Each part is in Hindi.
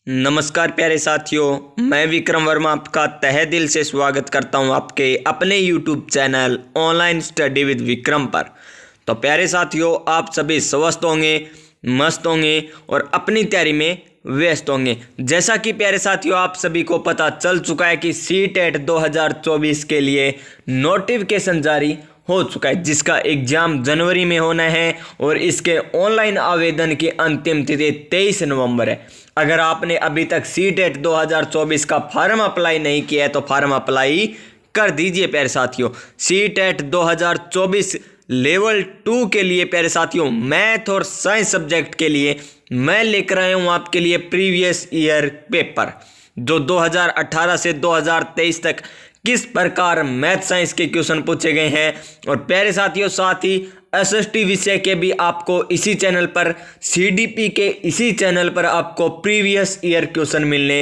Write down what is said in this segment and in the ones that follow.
नमस्कार प्यारे साथियों, मैं विक्रम वर्मा आपका तहे दिल से स्वागत करता हूं आपके अपने YouTube channel online study with Vikram पर। तो प्यारे साथियों, आप सभी स्वस्थ होंगे, मस्त होंगे और अपनी तैयारी में व्यस्त होंगे। जैसा कि प्यारे साथियों आप सभी को पता चल चुका है कि सीटेट 2024 के लिए नोटिफिकेशन जारी हो चुका है, जिसका एग्ज़ाम जनवरी में होना है और इसके ऑनलाइन आवेदन की अंतिम तिथि 23 नवंबर है। अगर आपने अभी तक सीटेट 2024 का फॉर्म अप्लाई नहीं किया है तो फॉर्म अप्लाई कर दीजिए प्यारे साथियों। सीटेट 2024 लेवल 2 के लिए प्यारे साथियों मैथ और साइंस सब्जेक्ट के लिए मैं लेकर आया हूँ आपके लिए प्रीवियस ईयर पेपर, जो 2018 से 2023 तक किस प्रकार मैथ साइंस के क्वेश्चन पूछे गए हैं। और प्यारे साथियों साथ ही एसएसटी विषय के भी आपको इसी चैनल पर, सीडीपी के इसी चैनल पर आपको प्रीवियस ईयर क्वेश्चन मिलने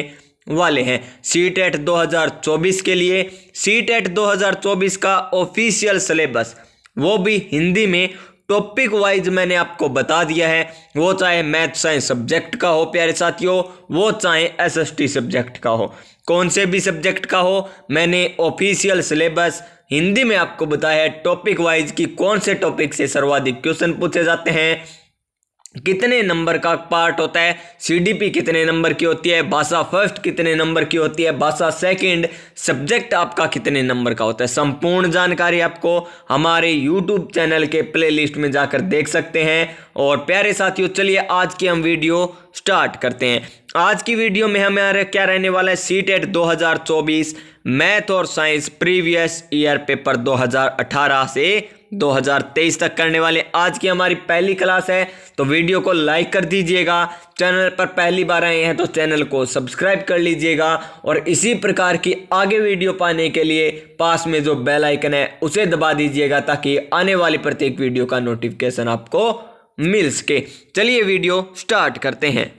वाले हैं। सीटेट 2024 के लिए सीटेट 2024 का ऑफिशियल सिलेबस, वो भी हिंदी में टॉपिक वाइज मैंने आपको बता दिया है। वो चाहे मैथ साइंस सब्जेक्ट का हो प्यारे साथियों, वो चाहे एसएसटी सब्जेक्ट का हो, कौन से भी सब्जेक्ट का हो, मैंने ऑफिशियल सिलेबस हिंदी में आपको बताया है टॉपिक वाइज कि कौन से टॉपिक से सर्वाधिक क्वेश्चन पूछे जाते हैं, कितने नंबर का पार्ट होता है, सीडीपी कितने नंबर की होती है, भाषा फर्स्ट कितने नंबर की होती है, भाषा सेकंड, सब्जेक्ट आपका कितने नंबर का होता है। संपूर्ण जानकारी आपको हमारे यूट्यूब चैनल के प्लेलिस्ट में जाकर देख सकते हैं। और प्यारे साथियों चलिए आज की हम वीडियो स्टार्ट करते हैं। आज की वीडियो में हमारे क्या रहने वाला है, सीटेट 2024 मैथ और साइंस प्रीवियस ईयर पेपर 2018 से 2023 तक करने वाले आज की हमारी पहली क्लास है। तो वीडियो को लाइक कर दीजिएगा, चैनल पर पहली बार आए हैं तो चैनल को सब्सक्राइब कर लीजिएगा और इसी प्रकार की आगे वीडियो पाने के लिए पास में जो बेल आइकन है उसे दबा दीजिएगा, ताकि आने वाली प्रत्येक वीडियो का नोटिफिकेशन आपको मिल सके। चलिए वीडियो स्टार्ट करते हैं।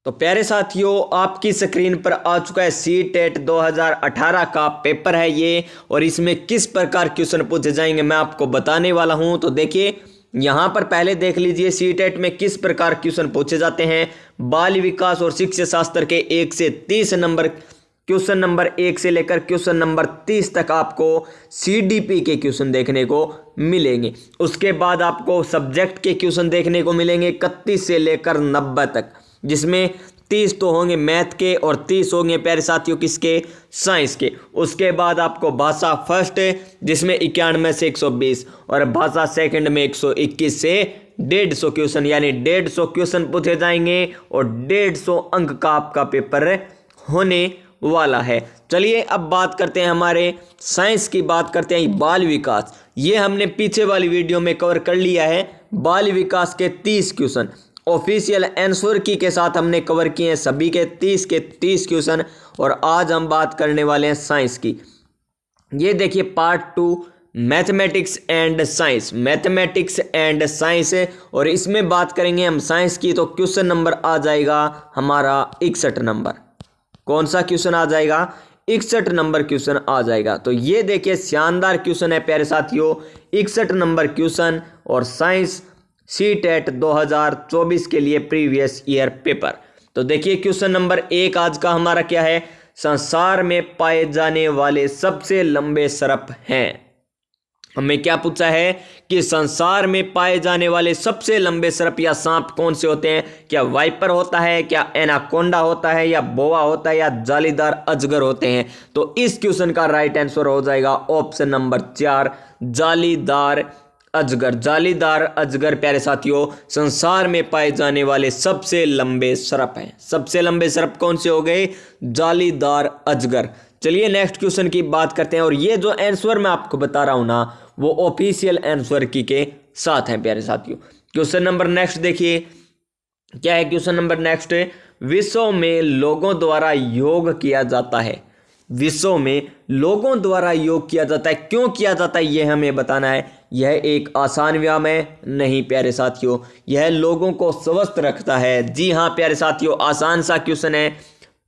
तो प्यारे साथियों आपकी स्क्रीन पर आ चुका है सीटेट 2018 का पेपर है ये, और इसमें किस प्रकार क्वेश्चन पूछे जाएंगे मैं आपको बताने वाला हूं। तो देखिए यहां पर पहले देख लीजिए सीटेट में किस प्रकार क्वेश्चन पूछे जाते हैं। बाल विकास और शिक्षा शास्त्र के 1 से 30 नंबर, क्वेश्चन नंबर 1 से लेकर क्वेश्चन नंबर 30 तक आपको सीडीपी के क्वेश्चन देखने को मिलेंगे। उसके बाद आपको सब्जेक्ट के क्वेश्चन देखने को मिलेंगे 31 से लेकर 90 तक, जिसमें 30 तो होंगे मैथ के और 30 होंगे प्यारे साथियों किसके, साइंस के। उसके बाद आपको भाषा फर्स्ट जिसमें 91 से 120 और भाषा सेकंड में 121 से 150 क्वेश्चन, यानी 150 क्वेश्चन पूछे जाएंगे और 150 अंक का आपका पेपर होने वाला है। चलिए अब बात करते हैं हमारे साइंस की, बात करते हैं बाल विकास। ये हमने पीछे वाली वीडियो में कवर कर लिया है। बाल विकास के 30 क्वेश्चन ऑफिशियल आंसर की के साथ हमने कवर किए हैं, सभी के 30 क्वेश्चन। और आज हम बात करने वाले हैं साइंस की। ये देखिए part 2 mathematics and science, mathematics and science, और इसमें बात करेंगे हम साइंस की। तो क्वेश्चन नंबर आ जाएगा हमारा 61 नंबर। कौन सा क्वेश्चन आ जाएगा, 61 नंबर क्वेश्चन आ जाएगा। तो ये देखिए शानदार क्वेश्चन है प्यारे साथियों, 61 नंबर क्वेश्चन और साइंस सीटेट 2024 के लिए प्रीवियस ईयर पेपर। तो देखिए क्वेश्चन नंबर 1 आज का हमारा क्या है, संसार में पाए जाने वाले सबसे लंबे सर्प हैं। हमें क्या पूछा है कि संसार में पाए जाने वाले सबसे लंबे सर्प या सांप कौन से होते हैं। क्या वाइपर होता है, क्या एनाकोंडा होता है, या बोआ होता है, या जालीदार अजगर होते हैं। तो इस क्वेश्चन का राइट आंसर हो जाएगा ऑप्शन नंबर 4 जालीदार अजगर। जालीदार अजगर प्यारे साथियों संसार में पाए जाने वाले सबसे लंबे सर्प हैं। सबसे लंबे सर्प कौन से हो गए, जालीदार अजगर। चलिए नेक्स्ट क्वेश्चन की बात करते हैं। और ये जो आंसर मैं आपको बता रहा हूं ना, वो ऑफिशियल आंसर की के साथ है प्यारे साथियों। क्वेश्चन नंबर नेक्स्ट देखिए क्या है। क्वेश्चन नंबर नेक्स्ट, विश्व में लोगों द्वारा योग किया जाता है। विश्व में लोगों द्वारा योग किया जाता है, क्यों किया जाता है ये हमें बताना है। यह एक आसान व्यायाम है नहीं प्यारे साथियों, यह लोगों को स्वस्थ रखता है। जी हाँ प्यारे साथियों, आसान सा क्वेश्चन है।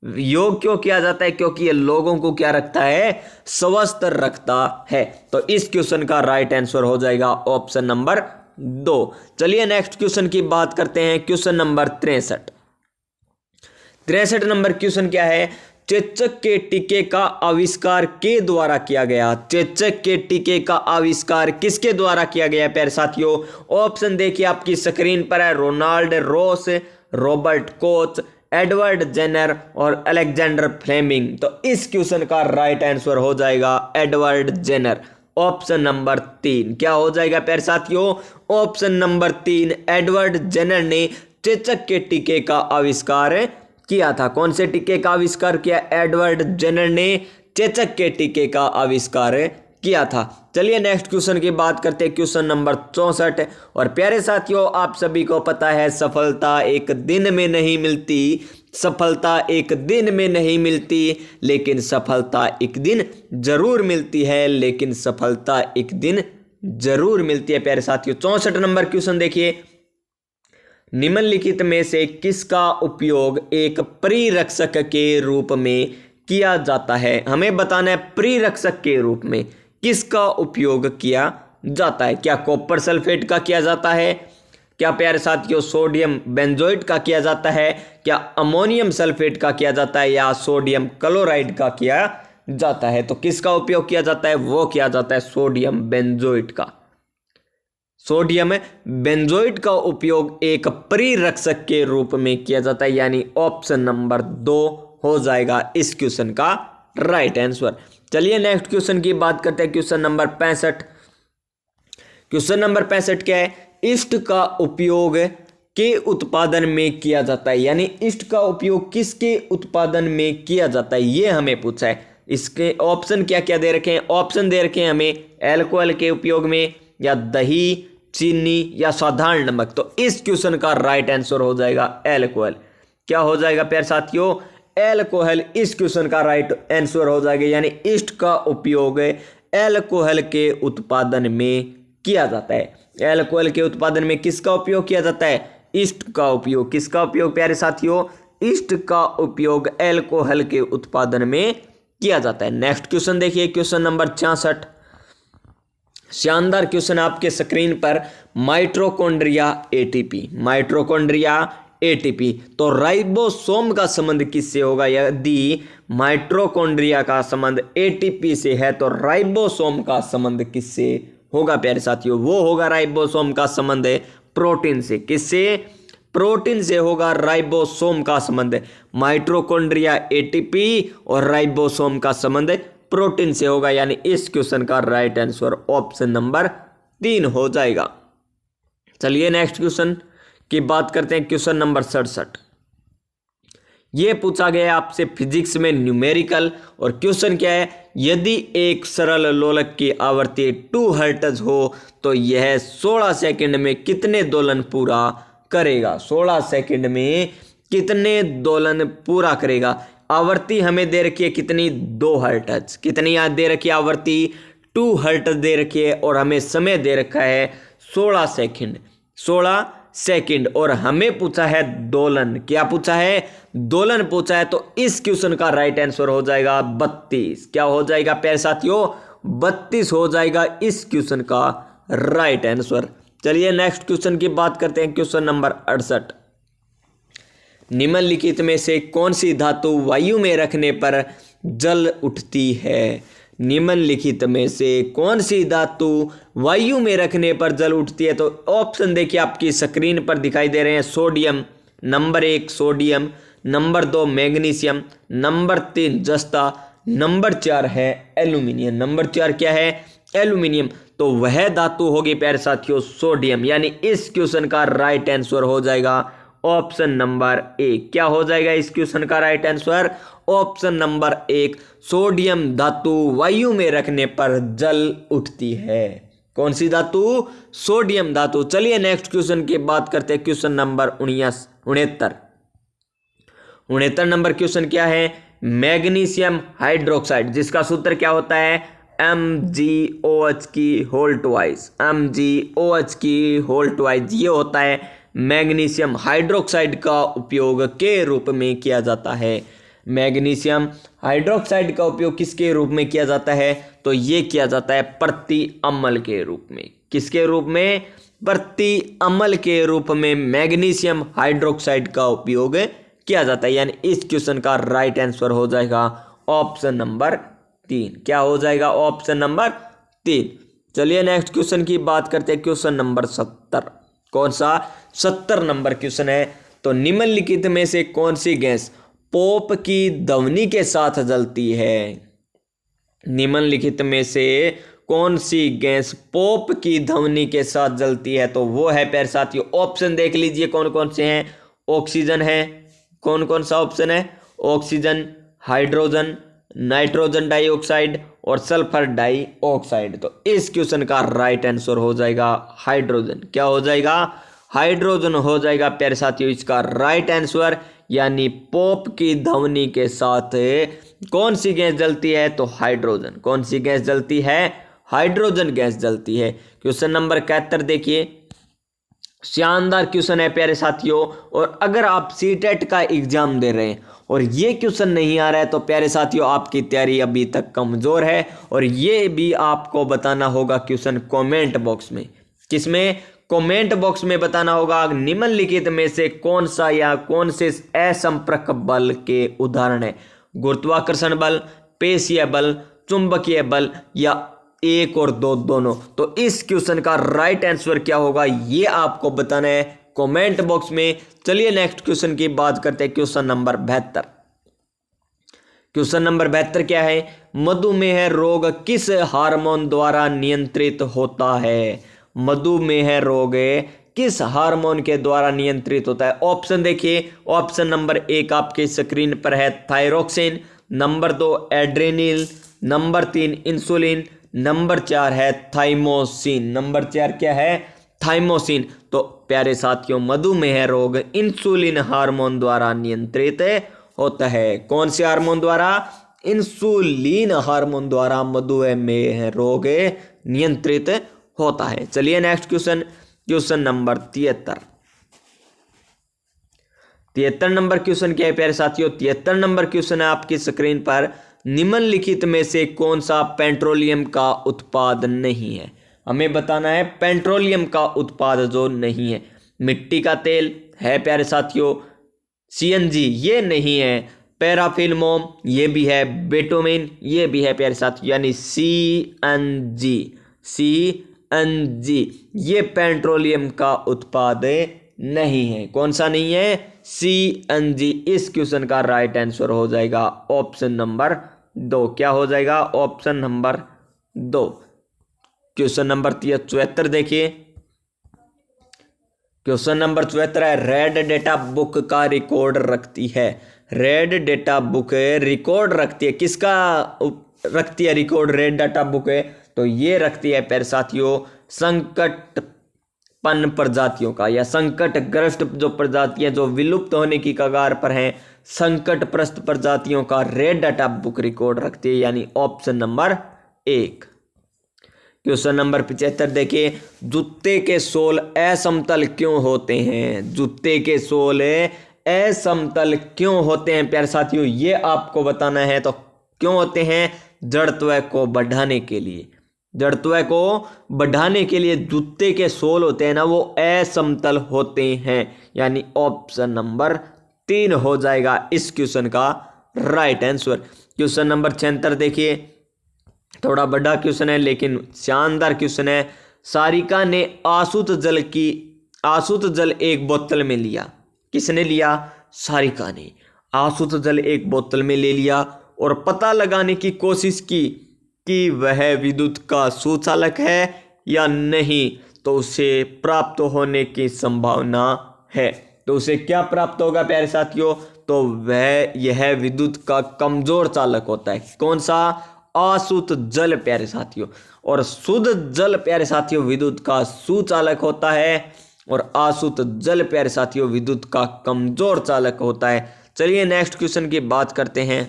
योग क्यों किया जाता है, क्योंकि ये लोगों को क्या रखता है, स्वस्थ रखता है। तो इस क्वेश्चन का राइट आंसर हो जाएगा ऑप्शन नंबर 2। चलिए नेक्स्ट क्वेश्चन की बात करते हैं। क्वेश्चन नंबर 63 63 नंबर क्वेश्चन क्या है, चेचक के टीके का आविष्कार के द्वारा किया गया। चेचक के टीके का आविष्कार किसके द्वारा किया गया प्यारे साथियों? ऑप्शन देखिए आपकी स्क्रीन पर है, रोनाल्ड रोस, रॉबर्ट कोच, एडवर्ड जेनर और अलेक्जेंडर फ्लेमिंग। तो इस क्वेश्चन का राइट आंसर हो जाएगा एडवर्ड जेनर, ऑप्शन नंबर 3। क्या हो जाएगा प्यारे साथियों? ऑप्शन नंबर 3, एडवर्ड जेनर ने चेचक के टीके का आविष्कार किया था। कौन से टीके का आविष्कार किया? एडवर्ड जेनर ने चेचक के टीके का आविष्कार किया था। चलिए नेक्स्ट क्वेश्चन की बात करते हैं, क्वेश्चन नंबर 64। और प्यारे साथियों, आप सभी को पता है सफलता एक दिन में नहीं मिलती, सफलता एक दिन में नहीं मिलती, लेकिन सफलता एक दिन जरूर मिलती है, लेकिन सफलता एक दिन जरूर मिलती है प्यारे साथियों। 64 नंबर क्वेश्चन देखिए, निम्नलिखित में से किसका उपयोग एक परिरक्षक के रूप में किया जाता है? हमें बताना है परिरक्षक के रूप में किसका उपयोग किया जाता है। क्या कॉपर सल्फेट का किया जाता है? क्या प्यारे साथियों सोडियम बेंजोइट का किया जाता है? क्या अमोनियम सल्फेट का किया जाता है? या सोडियम क्लोराइड का किया जाता है? तो किसका उपयोग किया जाता है? वो किया जाता है सोडियम बेंजोइट का। सोडियम बेंजोइट का उपयोग एक परिरक्षक के रूप में किया जाता है, यानी ऑप्शन नंबर 2 हो जाएगा इस क्वेश्चन का राइट आंसर। चलिए नेक्स्ट क्वेश्चन की बात करते हैं, क्वेश्चन नंबर 65। क्वेश्चन नंबर 65 क्या है? ईस्ट का उपयोग के उत्पादन में किया जाता है, यानी ईस्ट का उपयोग किसके उत्पादन में किया जाता है, ये हमें पूछा है। इसके ऑप्शन क्या क्या दे रखे हैं? ऑप्शन दे रखे हैं हमें अल्कोहल के उपयोग में, या दही, चीनी, या साधारण नमक। तो इस क्वेश्चन का राइट आंसर हो जाएगा अल्कोहल। क्या हो जाएगा प्यारे साथियों? अल्कोहल इस क्वेश्चन का राइट आंसर हो जाएगा, यानी ईस्ट का उपयोग अल्कोहल के उत्पादन में किया जाता है। अल्कोहल के उत्पादन में किसका उपयोग किया जाता है? ईस्ट का उपयोग। किसका उपयोग प्यारे साथियों? ईस्ट का उपयोग अल्कोहल के उत्पादन में किया जाता है। नेक्स्ट क्वेश्चन देखिए, क्वेश्चन नंबर 66। शानदार क्वेश्चन आपके स्क्रीन पर, माइटोकॉन्ड्रिया एटीपी, माइटोकॉन्ड्रिया एटीपी। तो राइबोसोम का संबंध किससे होगा? यदि माइटोकॉन्ड्रिया का संबंध एटीपी से है तो राइबोसोम का संबंध किससे होगा प्यारे साथियों? वो होगा राइबोसोम का संबंध प्रोटीन से। किससे? प्रोटीन से होगा राइबोसोम का संबंध। माइटोकॉन्ड्रिया एटीपी और राइबोसोम का संबंध प्रोटीन से होगा, यानी इस क्वेश्चन का राइट आंसर ऑप्शन नंबर 3 हो जाएगा। चलिए नेक्स्ट क्वेश्चन की बात करते हैं, क्वेश्चन नंबर 67। ये पूछा गया आपसे फिजिक्स में न्यूमेरिकल, और क्वेश्चन क्या है? यदि एक सरल लोलक की आवृत्ति 2 हर्ट्ज हो तो यह 16 सेकंड में कितने दोलन पूरा करेगा? 16 सेकंड में कितने दोलन पूरा करेगा? आवृत्ति हमें दे रखी है कितनी? 2 हर्ट्ज। कितनी याद दे रखी है? आवृत्ति 2 हर्ट्ज दे रखी है, और हमें समय दे रखा है 16 सेकंड। 16 सेकंड, और हमें पूछा है दोलन। क्या पूछा है? दोलन पूछा है। तो इस क्वेश्चन का राइट आंसर हो जाएगा 32। क्या हो जाएगा प्यारे साथियों? 32 हो जाएगा इस क्वेश्चन का राइट आंसर। चलिए नेक्स्ट क्वेश्चन की बात करते हैं, क्वेश्चन नंबर 68। निम्नलिखित में से कौन सी धातु वायु में रखने पर जल उठती है? निम्नलिखित में से कौन सी धातु वायु में रखने पर जल उठती है? तो ऑप्शन देखिए आपकी स्क्रीन पर दिखाई दे रहे हैं। Sodium, number 1 sodium, number 2 magnesium, number 3 जस्ता, नंबर 4 है एल्यूमिनियम। नंबर 4 क्या है? एल्यूमिनियम। तो वह धातु होगी प्यारे साथियों सोडियम, यानी इस क्वेश्चन का राइट आंसर हो जाएगा ऑप्शन नंबर 1। क्या हो जाएगा इस क्वेश्चन का right answer? Option number 1, sodium धातु वायु में रखने पर जल उठती है। कौन सी धातु? सोडियम धातु। चलिए नेक्स्ट क्वेश्चन की बात करते हैं, क्वेश्चन नंबर 69। 69 नंबर क्वेश्चन क्या है? मैग्नीशियम हाइड्रोक्साइड, जिसका सूत्र क्या होता है? MgOH की होल ट्वाइस। MgOH की होल ट्वाइस, ये होता है मैग्नीशियम हाइड्रोक्साइड का उपयोग के रूप में किया जाता है। मैग्नीशियम हाइड्रोक्साइड का उपयोग किसके रूप में किया जाता है? तो ये किया जाता है प्रति अम्ल के रूप में। किसके रूप में? प्रति अम्ल के रूप में मैग्नीशियम हाइड्रोक्साइड का उपयोग किया जाता है, यानी इस क्वेश्चन का राइट आंसर हो जाएगा ऑप्शन नंबर 3। क्या हो जाएगा? Option number 3। चलिए नेक्स्ट क्वेश्चन की बात करते हैं, क्वेश्चन नंबर 70। कौन सा? 70 नंबर क्वेश्चन है। तो निम्नलिखित में से कौन सी गैस पोप की ध्वनि के साथ जलती है? निम्नलिखित में से कौन सी गैस पोप की ध्वनि के साथ जलती है? तो वो है प्यारे साथियों, ऑप्शन देख लीजिए कौन कौन से हैं। ऑक्सीजन है, कौन कौन सा ऑप्शन है? ऑक्सीजन, हाइड्रोजन, नाइट्रोजन डाइऑक्साइड और सल्फर डाइऑक्साइड। तो इस क्वेश्चन का राइट आंसर हो जाएगा हाइड्रोजन। क्या हो जाएगा? हाइड्रोजन हो जाएगा प्यारे साथियों इसका राइट आंसर। यानी पोप की ध्वनि के साथ कौन सी गैस जलती है? तो हाइड्रोजन। कौन सी गैस जलती है? हाइड्रोजन गैस जलती है। क्वेश्चन नंबर 71 देखिए, शानदार क्वेश्चन है प्यारे साथियों। और अगर आप सीटेट का एग्जाम दे रहे हैं और ये क्वेश्चन नहीं आ रहा है तो प्यारे साथियों आपकी तैयारी अभी तक कमजोर है। और ये भी आपको बताना होगा क्वेश्चन कमेंट बॉक्स में। किसमें? कमेंट बॉक्स में बताना होगा निम्नलिखित में से कौन सा या कौन से असंपर्क बल के उदाहरण है? गुरुत्वाकर्षण बल, पेशीय बल, चुंबकीय बल या एक और दो दोनों। तो इस क्वेश्चन का राइट आंसर क्या होगा ये आपको बताना है कमेंट बॉक्स में। चलिए नेक्स्ट क्वेश्चन की बात करते हैं, क्वेश्चन नंबर 72। क्वेश्चन नंबर 72 क्या है? मधुमेह रोग किस हार्मोन द्वारा नियंत्रित होता है? मधुमेह रोग किस हार्मोन के द्वारा नियंत्रित होता है? ऑप्शन देखिए, ऑप्शन नंबर 1 आपके स्क्रीन पर है thyroxine, number 2 adrenal, number 3 insulin, number 4 है थाइमोसिन। नंबर 4 क्या है? थाइमोसिन। तो प्यारे साथियों मधुमेह रोग इंसुलिन हार्मोन द्वारा नियंत्रित होता है। कौन से हार्मोन द्वारा? इंसुलिन हार्मोन द्वारा मधुमेह रोग नियंत्रित होता है। चलिए next question, question number 73। 73 number question क्या है प्यारे साथियों? 73 नंबर क्वेश्चन है आपकी स्क्रीन पर, निम्नलिखित में से कौन सा पेट्रोलियम का उत्पाद नहीं है? हमें बताना है पेट्रोलियम का उत्पाद जो नहीं है। मिट्टी का तेल है प्यारे साथियों, सीएनजी ये नहीं है, पैराफिल्मोम ये भी है, बिटुमिन ये भी है प्यारे साथियों, यानी सीएनजी ये पेट्रोलियम का उत्पाद नहीं है। कौन सा नहीं है? सीएनजी। इस क्वेश्चन का राइट आंसर हो जाएगा ऑप्शन नंबर 2। क्या हो जाएगा? Option number 2। क्वेश्चन नंबर 74 देखिए, क्वेश्चन नंबर 74 है, रेड डेटा बुक का रिकॉर्ड रखती है। रेड डेटा बुक रिकॉर्ड रखती है, किसका रखती है रिकॉर्ड? रेड डेटा बुक है तो ये रखती है प्यारे साथियों संकटपन्न प्रजातियों का, या संकटग्रस्त जो प्रजातियां जो विलुप्त होने की कगार पर हैं, संकटग्रस्त प्रजातियों का रेड डेटा बुक रिकॉर्ड रखती है, यानी ऑप्शन नंबर 1। क्वेश्चन नंबर 75 देखिए, जूते के सोल असमतल क्यों होते हैं? जूते के सोल असमतल क्यों होते हैं प्यारे साथियों ये आपको बताना है। तो क्यों होते हैं? जड़त्व को बढ़ाने के लिए। जड़त्व को बढ़ाने के लिए जूते के सोल होते हैं ना, वो असमतल होते हैं, यानी ऑप्शन नंबर 3 हो जाएगा इस क्वेश्चन का राइट आंसर। क्वेश्चन नंबर 76 देखिए, थोड़ा बड़ा क्वेश्चन है लेकिन शानदार क्वेश्चन है। सारिका ने आसुत जल एक बोतल में लिया। किसने लिया? सारिका ने आसुत जल एक बोतल में ले लिया और पता लगाने की कोशिश की कि वह विद्युत का सुचालक है या नहीं। तो उसे प्राप्त होने की संभावना है। तो उसे क्या प्राप्त होगा प्यारे साथियों? तो यह विद्युत का कमजोर चालक होता है। कौन सा? आसुत जल प्यारे साथियों। और शुद्ध जल प्यारे साथियों विद्युत का सुचालक होता है, और आसुत जल प्यारे साथियों विद्युत का कमजोर चालक होता है। चलिए नेक्स्ट क्वेश्चन की बात करते हैं,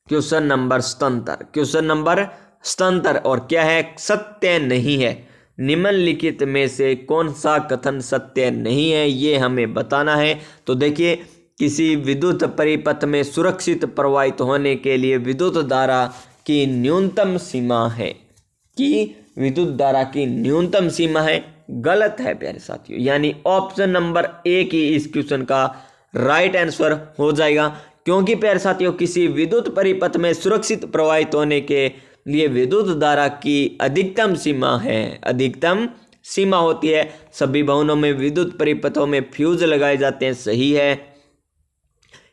क्वेश्चन नंबर 77। क्वेश्चन नंबर 77 और क्या है? सत्य नहीं है। निम्नलिखित में से कौन सा कथन सत्य नहीं है ये हमें बताना है। तो देखिए, किसी विद्युत परिपथ में सुरक्षित प्रवाहित होने के लिए विद्युत धारा की न्यूनतम सीमा है, कि विद्युत धारा की न्यूनतम सीमा है, गलत है प्यारे साथियों, यानी ऑप्शन नंबर 1 ही इस क्वेश्चन का राइट आंसर हो जाएगा, क्योंकि प्यारे साथियों किसी विद्युत परिपथ में सुरक्षित प्रवाहित होने के लिए विद्युत धारा की अधिकतम सीमा होती है। सभी भवनों में विद्युत परिपथों में फ्यूज लगाए जाते हैं, सही है।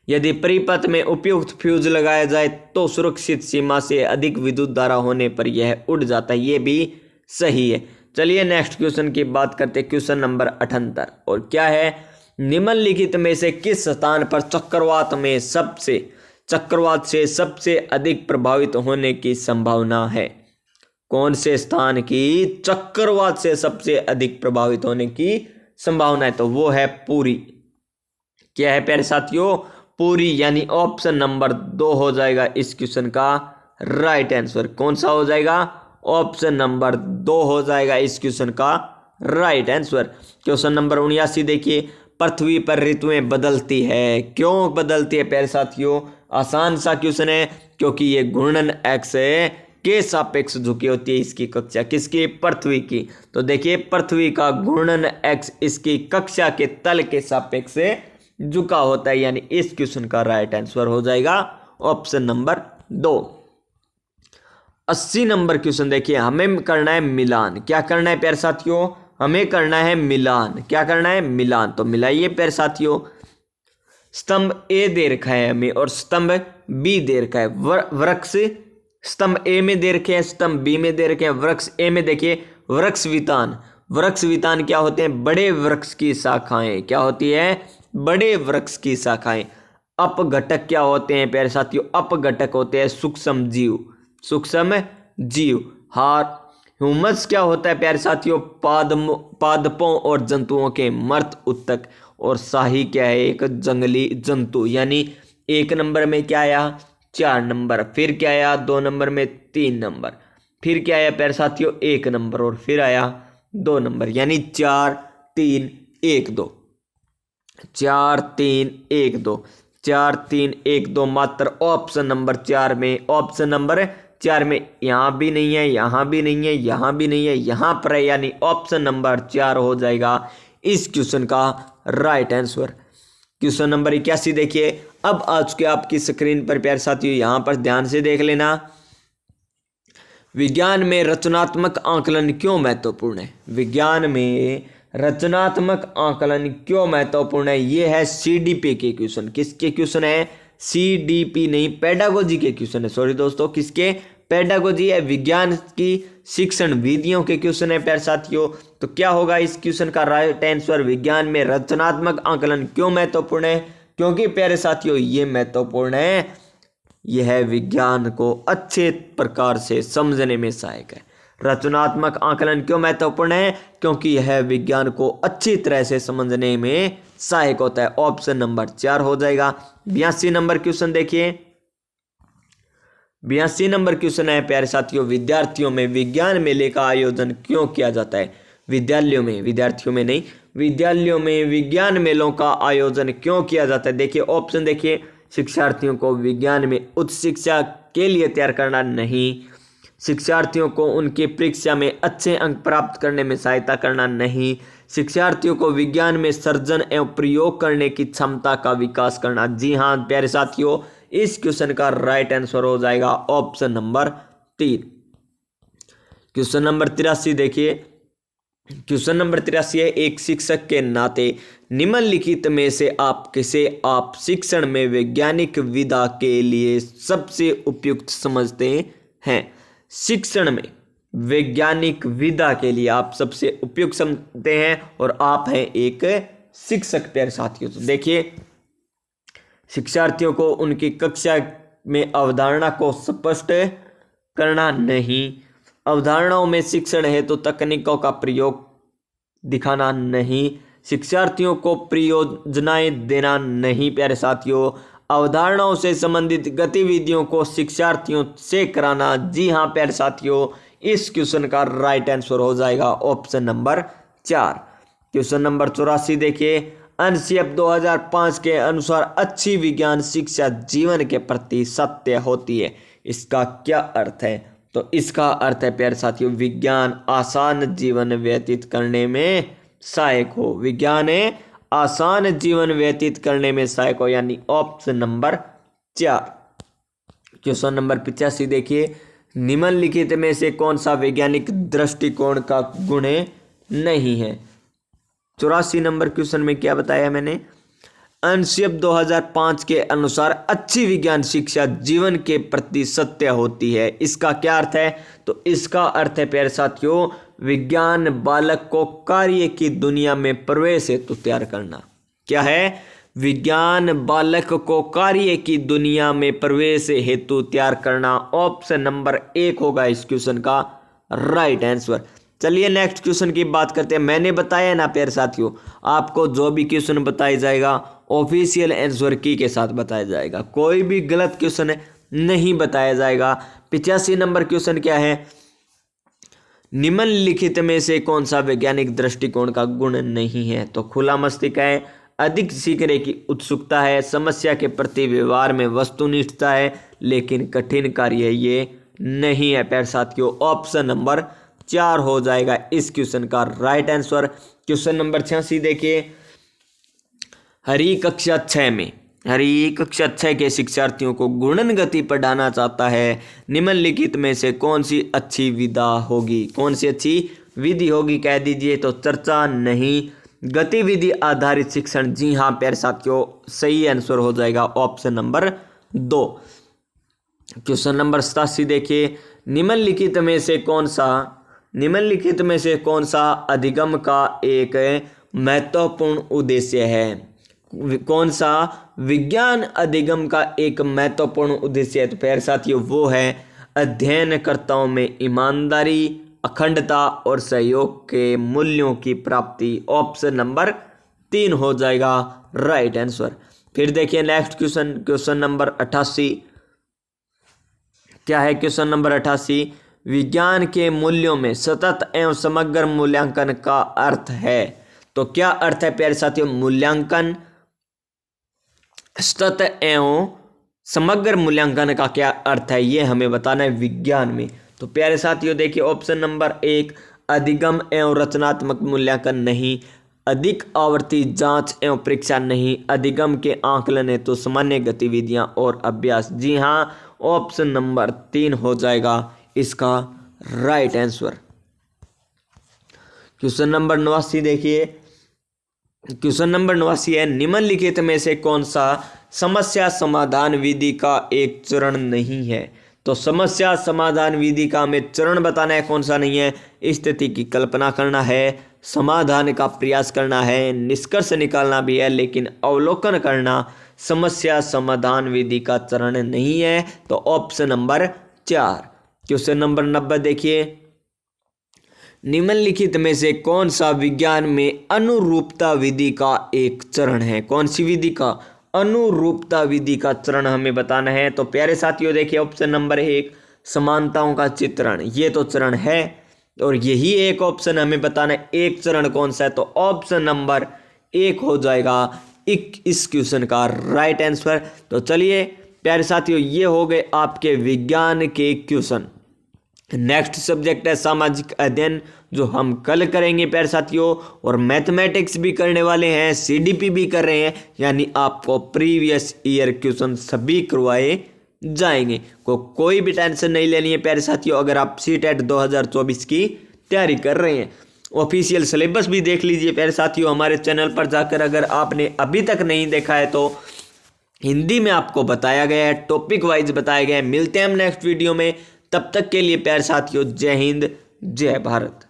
यदि परिपथ में उपयुक्त फ्यूज लगाया जाए तो सुरक्षित सीमा से अधिक विद्युत धारा होने पर यह उड़ जाता है, ये भी सही है। चलिए नेक्स्ट क्वेश्चन की बात करते हैं, क्वेश्चन नंबर 78। और क्या है, निम्नलिखित में से किस स्थान पर चक्रवात से सबसे अधिक प्रभावित होने की संभावना है? कौन से स्थान की चक्रवात से सबसे अधिक प्रभावित होने की संभावना है? तो वो है पुरी। क्या है प्यारे साथियों? पुरी, यानी ऑप्शन नंबर 2 हो जाएगा इस क्वेश्चन का राइट आंसर। कौन सा हो जाएगा? ऑप्शन नंबर 2 हो जाएगा इस क्वेश्चन का राइट आंसर। क्वेश्चन नंबर 79 देखिए, पृथ्वी पर ऋतुएं बदलती है, क्यों बदलती है प्यारे साथियों? आसान सा क्वेश्चन है, क्योंकि ये घूर्णन एक्स के सापेक्ष झुकी होती है इसकी कक्षा। किसकी? पृथ्वी की। तो देखिए पृथ्वी का घूर्णन एक्स इसकी कक्षा के तल के सापेक्ष झुका होता है, यानी इस क्वेश्चन का राइट आंसर हो जाएगा ऑप्शन नंबर 2। 80 नंबर क्वेश्चन देखिए, हमें करना है मिलान। क्या करना है प्यारे साथियों? हमें करना है मिलान। क्या करना है? मिलान। तो मिलाइए प्यारे साथियों, स्तंभ ए दे रखा है हमें और स्तंभ बी दे रखा है। वृक्ष स्तंभ ए में दे रखे हैं, स्तंभ बी में दे रखे हैं। वृक्ष ए में देखिए वृक्ष वितान क्या होते हैं? बड़े वृक्ष की शाखाएं। क्या होती है? बड़े वृक्ष की शाखाएं। अपघटक क्या होते हैं प्यारे साथियों? अपघटक होते हैं सूक्ष्म जीव। ह्यूमस क्या होता है प्यारे साथियों? पादपों और जंतुओं के मर्त उत्तक। और शाही क्या है? एक जंगली जंतु। यानी 1 नंबर में क्या आया? 4 नंबर। फिर क्या आया? 2 नंबर में 3 नंबर। फिर क्या आया प्यारे साथियों? 1 नंबर। और फिर आया 2 नंबर, यानी 4 3 1 2। 4 3 1 2 4 3 1 2 मात्र ऑप्शन नंबर 4 में। ऑप्शन नंबर 4 में यहाँ भी नहीं है, यहाँ भी नहीं है, यहाँ भी नहीं है, यहाँ पर है, यानी ऑप्शन नंबर 4 हो जाएगा इस क्वेश्चन का राइट आंसर। क्वेश्चन नंबर 81 देखिए, अब आ चुके आपकी स्क्रीन पर प्यारे साथियों, यहाँ पर ध्यान से देख लेना। विज्ञान में रचनात्मक आकलन क्यों महत्वपूर्ण है? विज्ञान में रचनात्मक आकलन क्यों महत्वपूर्ण है? ये है सीडीपी के क्वेश्चन। किसके क्वेश्चन है? सीडीपी नहीं, पेडागोजी के क्वेश्चन है। सॉरी दोस्तों, किसके? पेडागोजी है, विज्ञान की शिक्षण विधियों के क्वेश्चन है प्यारे साथियों। तो क्या होगा इस क्वेश्चन का राइट आंसर? विज्ञान में रचनात्मक आकलन क्यों महत्वपूर्ण है? क्योंकि प्यारे साथियों ये महत्वपूर्ण है, यह विज्ञान को अच्छे प्रकार से समझने में सहायक है। रचनात्मक आकलन क्यों महत्वपूर्ण है? क्योंकि यह विज्ञान को अच्छी तरह से समझने में सहायक होता है। ऑप्शन नंबर 4 हो जाएगा। 82 नंबर क्वेश्चन देखिए, 82 नंबर क्वेश्चन है प्यारे साथियों, विद्यार्थियों में विज्ञान मेले का आयोजन क्यों किया जाता है? विद्यालयों में विज्ञान मेलों का आयोजन क्यों किया जाता है? देखिए ऑप्शन देखिए, शिक्षार्थियों को विज्ञान में उच्च शिक्षा के लिए तैयार करना, नहीं। शिक्षार्थियों को उनकी परीक्षा में अच्छे अंक प्राप्त करने में सहायता करना, नहीं। शिक्षार्थियों को विज्ञान में सर्जन एवं प्रयोग करने की क्षमता का विकास करना। जी हाँ प्यारे साथियों, इस क्वेश्चन का राइट आंसर हो जाएगा ऑप्शन नंबर 3। क्वेश्चन नंबर 83 देखिए, क्वेश्चन नंबर 83 है, एक शिक्षक के नाते निम्नलिखित में से आप शिक्षण में वैज्ञानिक विधा के लिए सबसे उपयुक्त समझते हैं? शिक्षण में वैज्ञानिक विधा के लिए आप सबसे उपयुक्त समझते हैं, और आप हैं एक शिक्षक प्यारे साथियों। तो देखिए, शिक्षार्थियों को उनकी कक्षा में अवधारणा को स्पष्ट करना, नहीं। अवधारणाओं में शिक्षण है तो तकनीकों का प्रयोग दिखाना, नहीं। शिक्षार्थियों को परियोजनाएं देना, नहीं प्यारे साथियों। अवधारणाओं से संबंधित गतिविधियों को शिक्षार्थियों से कराना, जी हाँ प्यारे साथियों। इस क्वेश्चन का राइट आंसर हो जाएगा ऑप्शन नंबर 4। क्वेश्चन नंबर 84 देखिए, एनसीएफ 2005 के अनुसार अच्छी विज्ञान शिक्षा जीवन के प्रति सत्य होती है। इसका क्या अर्थ है? तो इसका अर्थ है प्यारे साथियों, विज्ञान आसान जीवन व्यतीत करने में सहायक हो। विज्ञान आसान जीवन व्यतीत करने में सहायक हो, यानी ऑप्शन नंबर 4। क्वेश्चन नंबर 85 देखिए, निम्नलिखित में से कौन सा वैज्ञानिक दृष्टिकोण का गुण नहीं है। 84 नंबर क्वेश्चन में क्या बताया मैंने, अनशिप 2005 के अनुसार अच्छी विज्ञान शिक्षा जीवन के प्रति सत्य होती है। इसका क्या अर्थ है? तो इसका अर्थ है प्यारे साथियों, विज्ञान बालक को कार्य की दुनिया में प्रवेश हेतु तैयार करना। क्या है? विज्ञान बालक को कार्य की दुनिया में प्रवेश हेतु तैयार करना। ऑप्शन नंबर 1 होगा इस क्वेश्चन का राइट आंसर। चलिए नेक्स्ट क्वेश्चन की बात करते हैं। मैंने बताया ना प्यारे साथियों, आपको जो भी क्वेश्चन बताया जाएगा ऑफिशियल आंसर की के साथ बताया जाएगा, कोई भी गलत क्वेश्चन नहीं बताया जाएगा। 85 नंबर क्वेश्चन क्या है, निम्नलिखित में से कौन सा वैज्ञानिक दृष्टिकोण का गुण नहीं है। तो खुला मस्तिष्क है, अधिक सीखने की उत्सुकता है, समस्या के प्रति व्यवहार में वस्तुनिष्ठता है, लेकिन कठिन कार्य ये नहीं है प्यारे साथियों। ऑप्शन नंबर 4 हो जाएगा इस क्वेश्चन का राइट आंसर। क्वेश्चन नंबर 86 देखिए, हरी कक्षा 6 के शिक्षार्थियों को गुणन गति पढ़ाना चाहता है। निम्नलिखित में से कौन सी अच्छी विधा होगी, कौन सी अच्छी विधि होगी कह दीजिए। तो चर्चा नहीं, गतिविधि आधारित शिक्षण। जी हाँ प्यारे साथियों, सही आंसर हो जाएगा ऑप्शन नंबर 2। क्वेश्चन नंबर 87 देखिए, निम्नलिखित में से कौन सा अधिगम का एक महत्वपूर्ण उद्देश्य है। कौन सा विज्ञान अधिगम का एक महत्वपूर्ण उद्देश्य है। तो प्यारे साथियों वो है अध्ययनकर्ताओं में ईमानदारी, अखंडता और सहयोग के मूल्यों की प्राप्ति। ऑप्शन नंबर 3 हो जाएगा राइट आंसर। फिर देखिए नेक्स्ट क्वेश्चन नंबर 88 क्या है। क्वेश्चन नंबर 88, विज्ञान के मूल्यों में सतत एवं समग्र मूल्यांकन का अर्थ है। तो क्या अर्थ है प्यारे साथियों, मूल्यांकन, सतत एवं समग्र मूल्यांकन का क्या अर्थ है, ये हमें बताना है विज्ञान में। तो प्यारे साथियों देखिए ऑप्शन नंबर 1, अधिगम एवं रचनात्मक मूल्यांकन नहीं, अधिक आवर्ती जांच एवं परीक्षा नहीं, अधिगम के आकलन हेतु सामान्य गतिविधियां और अभ्यास। जी हाँ, ऑप्शन नंबर 3 हो जाएगा इसका राइट आंसर। क्वेश्चन नंबर 89 देखिए, क्वेश्चन नंबर 89 है, निम्नलिखित में से कौन सा समस्या समाधान विधि का एक चरण नहीं है। तो समस्या समाधान विधि का हमें चरण बताना है, कौन सा नहीं है। स्थिति की कल्पना करना है, समाधान का प्रयास करना है, निष्कर्ष निकालना भी है, लेकिन अवलोकन करना समस्या समाधान विधि का चरण नहीं है। तो ऑप्शन नंबर 4। क्वेश्चन नंबर 90 देखिए, निम्नलिखित में से कौन सा विज्ञान में अनुरूपता विधि का एक चरण है। कौन सी विधि का, अनुरूपता विधि का चरण हमें बताना है। तो प्यारे साथियों देखिए ऑप्शन नंबर 1, समानताओं का चित्रण, ये तो चरण है और यही एक ऑप्शन हमें बताना है एक चरण कौन सा है। तो ऑप्शन नंबर 1 हो जाएगा इस क्वेश्चन का राइट आंसर। तो चलिए प्यारे साथियों, ये हो गए आपके विज्ञान के क्वेश्चन। नेक्स्ट सब्जेक्ट है सामाजिक अध्ययन, जो हम कल करेंगे प्यारे साथियों, और मैथमेटिक्स भी करने वाले हैं, सीडीपी भी कर रहे हैं, यानी आपको प्रीवियस ईयर क्वेश्चन सभी करवाए जाएंगे। कोई भी टेंशन नहीं लेनी है प्यारे साथियों। अगर आप सीटेट 2024 की तैयारी कर रहे हैं, ऑफिशियल सिलेबस भी देख लीजिए प्यारे साथियों हमारे चैनल पर जाकर। अगर आपने अभी तक नहीं देखा है तो हिंदी में आपको बताया गया है, टॉपिक वाइज बताया गया है। मिलते हैं हम नेक्स्ट वीडियो में, तब तक के लिए प्यारे साथियों जय हिंद जय भारत।